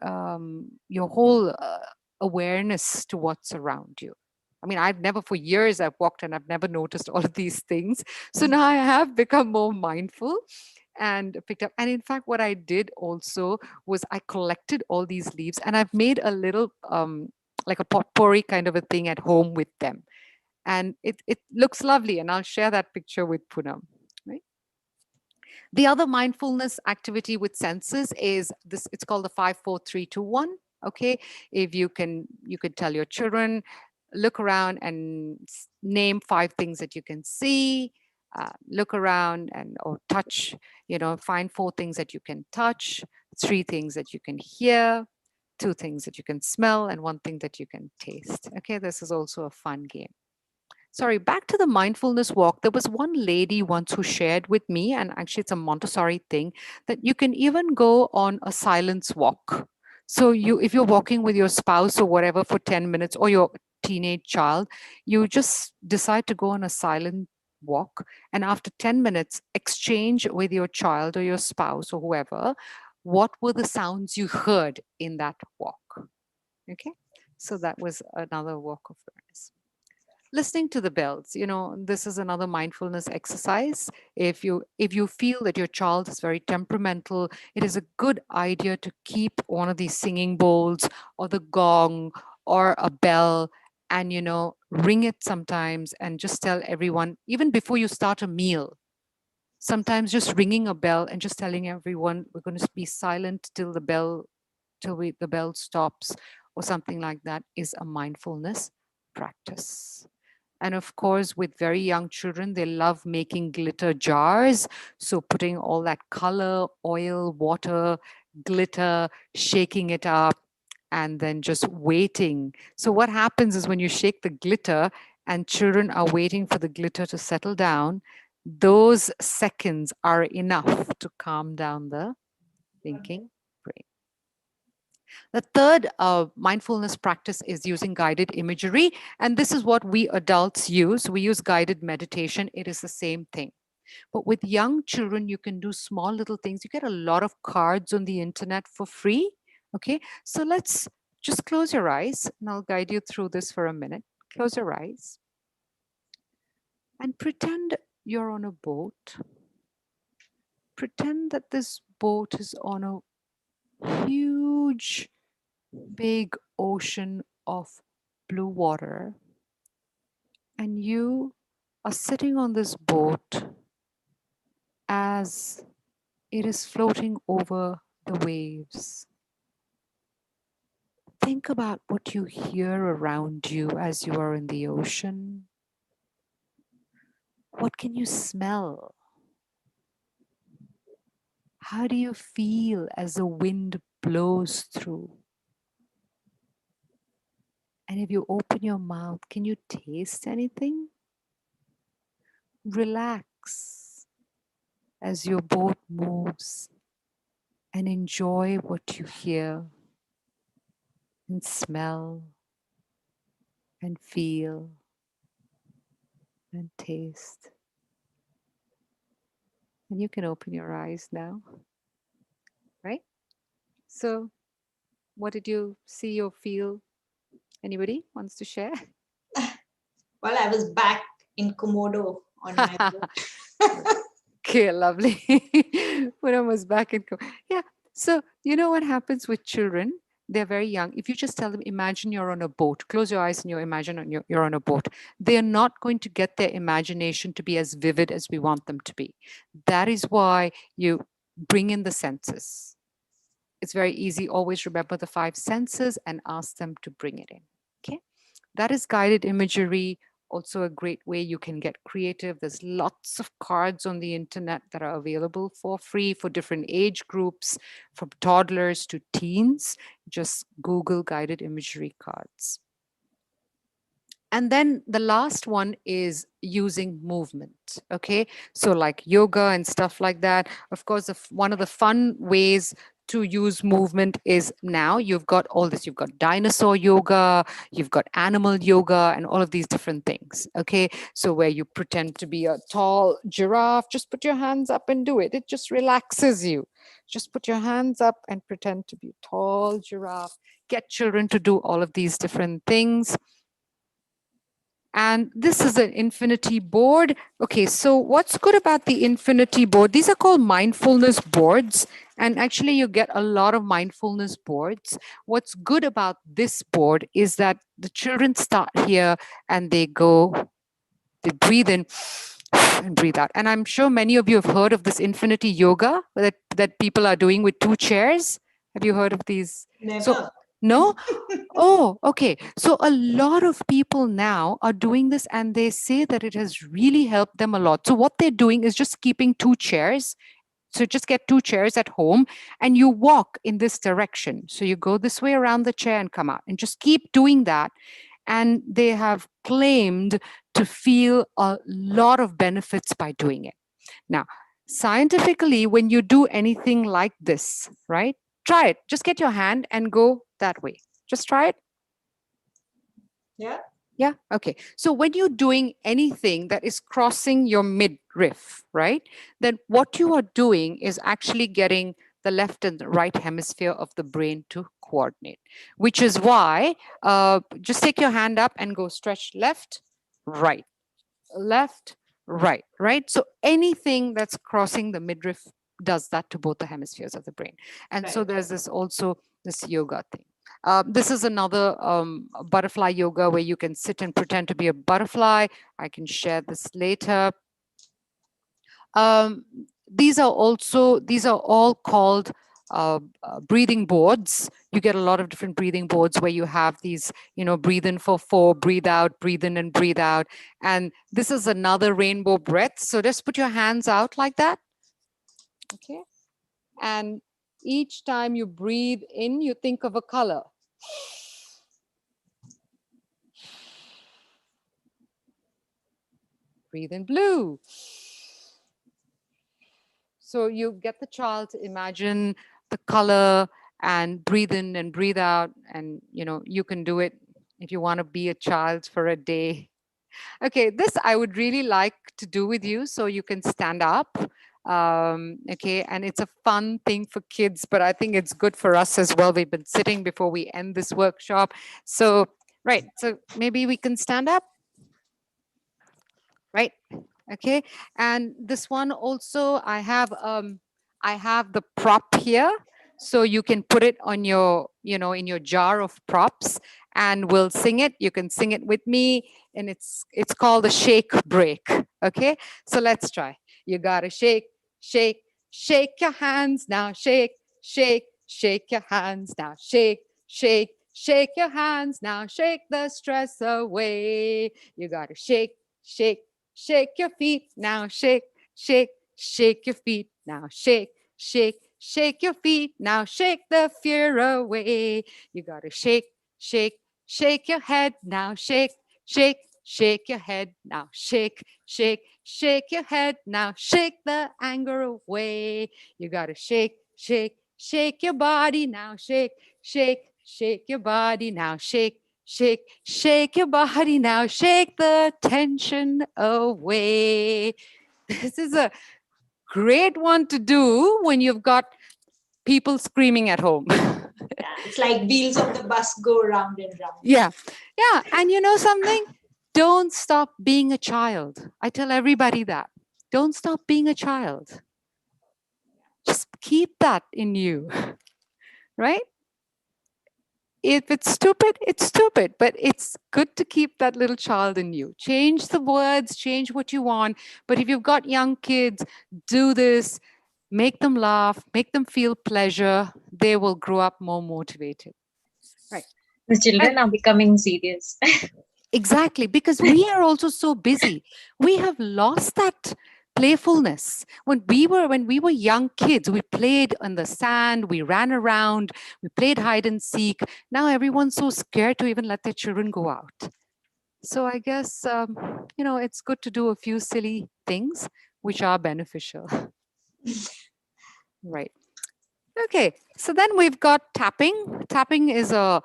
whole awareness to what's around you. I mean, for years I've walked and I've never noticed all of these things. So now I have become more mindful and picked up. And in fact, what I did also was I collected all these leaves and I've made a little, like a potpourri kind of a thing at home with them. And it looks lovely. And I'll share that picture with Poonam. Right? The other mindfulness activity with senses is this. It's called the 5, 4, 3, 2, 1. Okay. If you could tell your children, look around and name 5 things that you can see. Look around or touch, find 4 things that you can touch, 3 things that you can hear, 2 things that you can smell, and 1 thing that you can taste. Okay, this is also a fun game. Sorry, back to the mindfulness walk. There was one lady once who shared with me, and actually it's a Montessori thing, that you can even go on a silence walk. So if you're walking with your spouse or whatever for 10 minutes, or your teenage child, you just decide to go on a silent walk. And after 10 minutes, exchange with your child or your spouse or whoever, what were the sounds you heard in that walk? Okay, so that was another walk of awareness. Listening to the bells, this is another mindfulness exercise. If you feel that your child is very temperamental, it is a good idea to keep one of these singing bowls or the gong or a bell and ring it sometimes and just tell everyone, even before you start a meal, sometimes just ringing a bell and just telling everyone, we're going to be silent till the bell stops, or something like that, is a mindfulness practice. And of course, with very young children, they love making glitter jars. So putting all that color, oil, water, glitter, shaking it up, and then just waiting. So what happens is when you shake the glitter and children are waiting for the glitter to settle down, those seconds are enough to calm down the thinking brain. The third mindfulness practice is using guided imagery. And this is what we adults use. We use guided meditation. It is the same thing. But with young children, you can do small little things. You get a lot of cards on the internet for free. Okay, so let's just close your eyes and I'll guide you through this for a minute. Close your eyes and pretend you're on a boat. Pretend that this boat is on a huge, big ocean of blue water, and you are sitting on this boat as it is floating over the waves. Think about what you hear around you as you are in the ocean. What can you smell? How do you feel as the wind blows through? And if you open your mouth, can you taste anything? Relax as your boat moves and enjoy what you hear and smell and feel and taste. And you can open your eyes now, right? So what did you see or feel? Anybody wants to share? Well, I was back in Komodo on my boat. Okay, lovely. When I was back in, yeah. So you know what happens with children? they're very young, if you just tell them, imagine you're on a boat, close your eyes and you imagine you're on a boat, they're not going to get their imagination to be as vivid as we want them to be. That is why you bring in the senses. It's very easy. Always remember the 5 senses and ask them to bring it in. Okay. That is guided imagery. Also a great way you can get creative. There's lots of cards on the internet that are available for free for different age groups, from toddlers to teens. Just Google guided imagery cards. And then the last one is using movement. Okay. So like yoga and stuff like that. Of course, one of the fun ways to use movement is now you've got all this. You've got dinosaur yoga, you've got animal yoga, and all of these different things. Okay. So where you pretend to be a tall giraffe, just put your hands up and do it. It just relaxes you. Just put your hands up and pretend to be a tall giraffe. Get children to do all of these different things. And this is an infinity board. Okay, so what's good about the infinity board? These are called mindfulness boards. And actually you get a lot of mindfulness boards. What's good about this board is that the children start here and they breathe in and breathe out. And I'm sure many of you have heard of this infinity yoga that people are doing with 2 chairs. Have you heard of these? Never. So, no? Oh, okay. So a lot of people now are doing this and they say that it has really helped them a lot. So what they're doing is just keeping 2 chairs. So just get 2 chairs at home and you walk in this direction. So you go this way around the chair and come out and just keep doing that. And they have claimed to feel a lot of benefits by doing it. Now, scientifically, when you do anything like this, right? Try it. Just get your hand and go that way. Just try it. Yeah. Yeah. Okay. So when you're doing anything that is crossing your midriff, right, then what you are doing is actually getting the left and the right hemisphere of the brain to coordinate, which is why just take your hand up and go stretch left, right, left, right, right. So anything that's crossing the midriff does that to both the hemispheres of the brain. And so Right. there's this yoga thing. This is another butterfly yoga where you can sit and pretend to be a butterfly. I can share this later. These are all called breathing boards. You get a lot of different breathing boards where you have these, breathe in for 4, breathe out, breathe in and breathe out. And this is another rainbow breath. So just put your hands out like that. Okay. And each time you breathe in, you think of a color. Breathe in blue. So you get the child to imagine the color and breathe in and breathe out. And, you can do it if you want to be a child for a day. Okay, this I would really like to do with you so you can stand up. Okay, and it's a fun thing for kids, but I think it's good for us as well. We've been sitting before we end this workshop. So, right, so maybe we can stand up. Right. Okay. And this one also, I have the prop here. So you can put it on your, in your jar of props and we'll sing it. You can sing it with me and it's called the shake break. Okay. So let's try. You gotta shake, shake, shake your hands now. Shake, shake, shake your hands now. Shake, shake, shake your hands now. Shake the stress away. You gotta shake, shake, shake your feet now, shake, shake, shake your feet now, shake, shake, shake your feet now, shake the fear away. You gotta shake, shake, shake your head now, shake, shake, shake your head now, shake, shake, shake your head now, shake the anger away. You gotta shake, shake, shake your body now, shake, shake, shake your body now, shake, shake, shake your body now, shake the tension away. This is a great one to do when you've got people screaming at home. Yeah, it's like wheels of the bus go round and round. Yeah. Yeah. And you know something? Don't stop being a child. I tell everybody that. Don't stop being a child. Just keep that in you. Right? If it's stupid, it's stupid, but it's good to keep that little child in you. Change the words, change what you want. But if you've got young kids, do this, make them laugh, make them feel pleasure. They will grow up more motivated. Right. The children are becoming serious. Exactly, because we are also so busy. We have lost that playfulness. When we were young kids, we played on the sand, we ran around, we played hide and seek. Now everyone's so scared to even let their children go out. So I guess it's good to do a few silly things which are beneficial. Right. Okay, so then we've got tapping. Tapping is a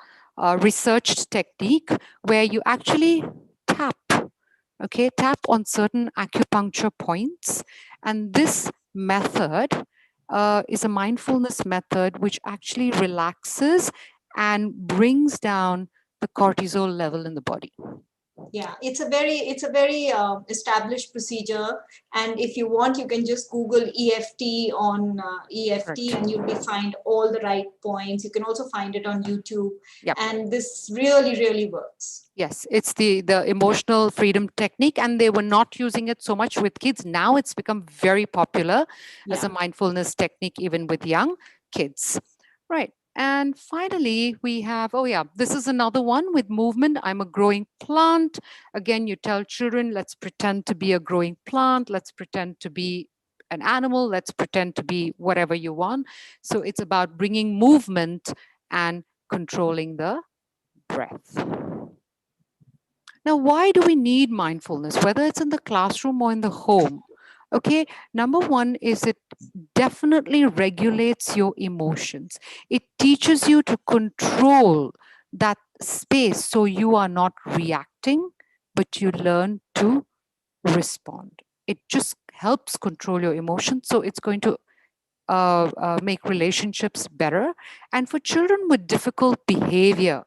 researched technique where you actually tap, okay, tap on certain acupuncture points. And this method is a mindfulness method which actually relaxes and brings down the cortisol level in the body. Yeah, it's a very established procedure, and if you want, you can just Google EFT on EFT, Right. and you'll be find all the right points. You can also find it on YouTube. Yep. And this really works. Yes, it's the emotional freedom technique, and they were not using it so much with kids. Now it's become very popular as a mindfulness technique, even with young kids. Right. And finally, we have, this is another one with movement. I'm a growing plant. Again, you tell children, let's pretend to be a growing plant. Let's pretend to be an animal. Let's pretend to be whatever you want. So it's about bringing movement and controlling the breath. Now, why do we need mindfulness, whether it's in the classroom or in the home? Okay, number one is it definitely regulates your emotions. It teaches you to control that space so you are not reacting, but you learn to respond. It just helps control your emotions. So it's going to make relationships better. And for children with difficult behavior,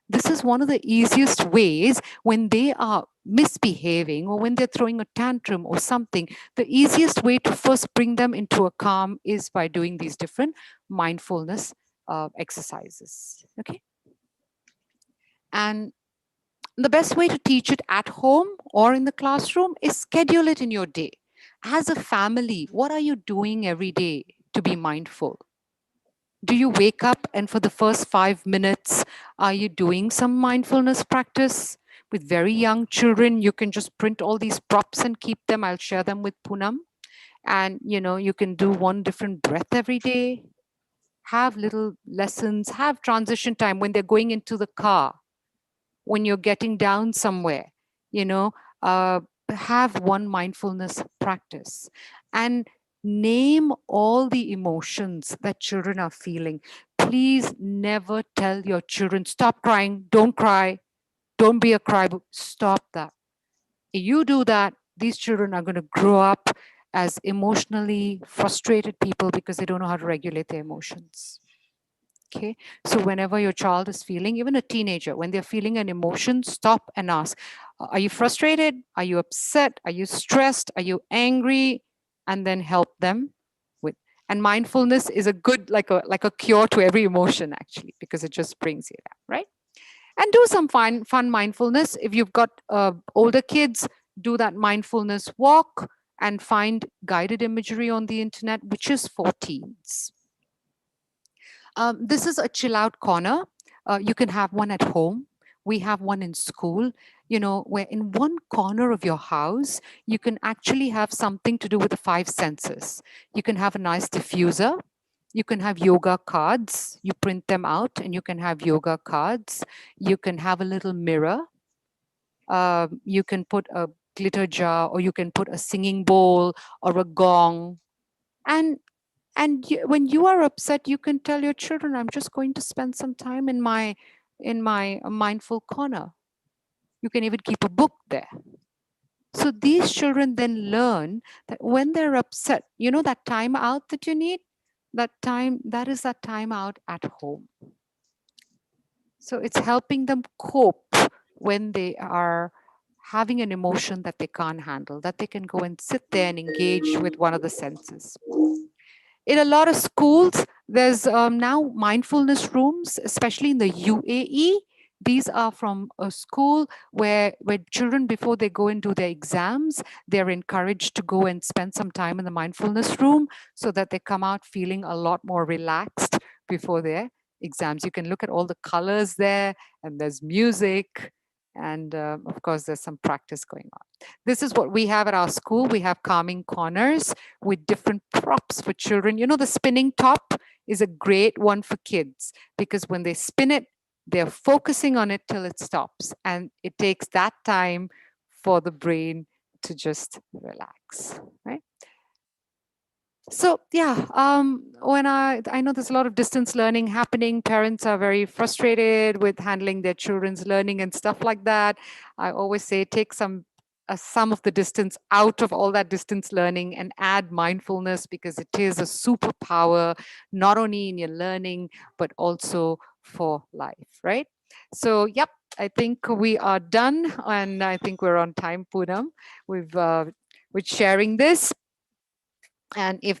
this is one of the easiest ways when they are misbehaving or when they're throwing a tantrum or something. The easiest way to first bring them into a calm is by doing these different mindfulness exercises. Okay. And the best way to teach it at home or in the classroom is schedule it in your day. As a family, what are you doing every day to be mindful? Do you wake up and for the first 5 minutes, are you doing some mindfulness practice? With very young children, you can just print all these props and keep them. I'll share them with Poonam. And you can do one different breath every day. Have little lessons, have transition time when they're going into the car, when you're getting down somewhere, have one mindfulness practice. And name all the emotions that children are feeling. Please never tell your children, stop crying, don't cry, don't be a crybook. Stop that. If you do that, these children are going to grow up as emotionally frustrated people because they don't know how to regulate their emotions. Okay, so whenever your child is feeling, even a teenager, when they're feeling an emotion, stop and ask, are you frustrated? Are you upset? Are you stressed? Are you angry? And then help them with. And mindfulness is a good, like a cure to every emotion, actually, because it just brings it out, right? And do some fun mindfulness. If you've got older kids, do that mindfulness walk and find guided imagery on the internet, which is for teens. This is a chill out corner. You can have one at home. We have one in school, where in one corner of your house, you can actually have something to do with the 5 senses. You can have a nice diffuser. You can have yoga cards. You print them out and you can have yoga cards. You can have a little mirror. You can put a glitter jar, or you can put a singing bowl or a gong. And when you are upset, you can tell your children, I'm just going to spend some time in my mindful corner. You can even keep a book there. So these children then learn that when they're upset, that time out that you need, that is that time out at home. So it's helping them cope when they are having an emotion that they can't handle, that they can go and sit there and engage with one of the senses. In a lot of schools, There's now mindfulness rooms, especially in the UAE. These are from a school where children, before they go into their exams, they're encouraged to go and spend some time in the mindfulness room so that they come out feeling a lot more relaxed before their exams. You can look at all the colors there, and there's music, and of course, there's some practice going on. This is what we have at our school. We have calming corners with different props for children. You know, the spinning top is a great one for kids because when they spin it, they're focusing on it till it stops. And it takes that time for the brain to just relax, right? So yeah, when I know there's a lot of distance learning happening. Parents are very frustrated with handling their children's learning and stuff like that. I always say take some of the distance out of all that distance learning and add mindfulness, because it is a superpower, not only in your learning, but also for life, right? So, yep, I think we are done, and I think we're on time, Poonam. We've with sharing this. And if there